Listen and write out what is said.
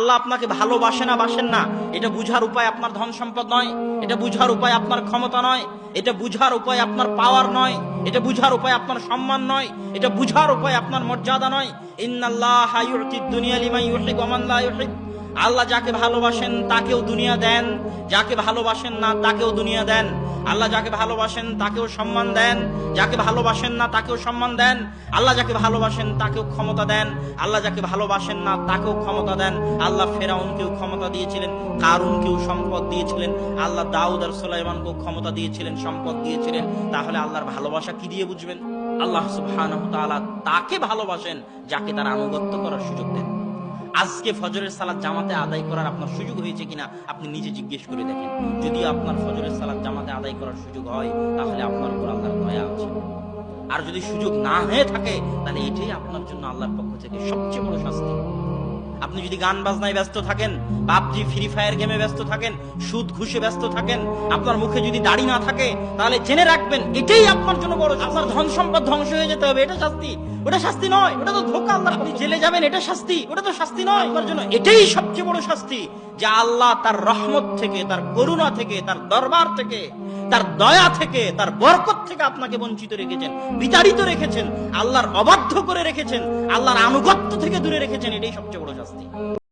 আল্লাহ আপনাকে ভালোবাসে না বাসেন না এটা বুঝার উপায় আপনার ধন সম্পদ নয়, এটা বুঝার উপায় আপনার ক্ষমতা নয়, এটা বুঝার উপায় আপনার পাওয়ার নয়, এটা বুঝার উপায় আপনার সম্মান নয়, এটা বুঝার উপায় আপনার মর্যাদা নয়। ইন্নাল্লাহা ইউতিদ দুনিয়া লিমান ইউহিব ওয়া মান লা ইউহিব। আল্লাহ যাকে ভালোবাসেন তাকেও দুনিয়া দেন, যাকে ভালোবাসেন না তাকেও দুনিয়া দেন। আল্লাহ যাকে ভালোবাসেন তাকেও সম্মান দেন, যাকে ভালোবাসেন না তাকেও সম্মান দেন। আল্লাহ যাকে ভালোবাসেন তাকেও ক্ষমতা দেন, আল্লাহ যাকে ভালোবাসেন না তাকেও ক্ষমতা দেন। আল্লাহ ফেরাউনকেও ক্ষমতা দিয়েছিলেন, কারুনকেও সম্পদ দিয়েছিলেন, আল্লাহ দাউদ আর সুলাইমানকেও ক্ষমতা দিয়েছিলেন, সম্পদ দিয়েছিলেন। তাহলে আল্লাহর ভালোবাসা কি দিয়ে বুঝবেন? আল্লাহ সুবহানাহু ওয়া তাআলা তাকে ভালোবাসেন যাকে তার আনুগত্য করার সুযোগ দেন। আজকে ফজরের সালাত জামাতে আদায় করার আপনার সুযোগ হয়েছে কিনা আপনি নিজে জিজ্ঞেস করে দেখেন। যদি আপনার ফজরের সালাত জামাতে আদায় করার সুযোগ হয় তাহলে আপনার উপর আল্লাহর দয়া আছে। আর যদি সুযোগ না হয়ে থাকে তাহলে এটাই আপনার জন্য আল্লাহর পক্ষ থেকে সবচেয়ে বড় শাস্তি। আপনি যদি গান বাজনায় ব্যস্ত থাকেন, পাবজি ফ্রি ফায়ার গেমে ব্যস্ত থাকেন, সুদ ঘুষে ব্যস্ত থাকেন, আপনার মুখে যদি দাড়ি না থাকে তাহলে জেনে রাখবেন এটাই আপনার জন্য বড়। আপনার ধন সম্পদ ধ্বংস হয়ে যেতে হবে, এটা শাস্তি। ওটা শাস্তি নয়, ওটা তো ধোঁকা। আল্লাহ আপনি জেলে যাবেন, এটা শাস্তি। ওটা তো শাস্তি নয় আপনার জন্য, এটাই সবচেয়ে বড় শাস্তি। যে আল্লাহ তার রহমত থেকে, তার করুণা থেকে, তার দরবার থেকে, তার দয়া থেকে, তার বরকত থেকে আপনাকে বঞ্চিত রেখেছেন, বিতাড়িত রেখেছেন, আল্লাহর অবাধ্য করে রেখেছেন, আল্লাহর আনুগত্য থেকে দূরে রেখেছেন। এটাই সবচেয়ে বড় শাস্তি।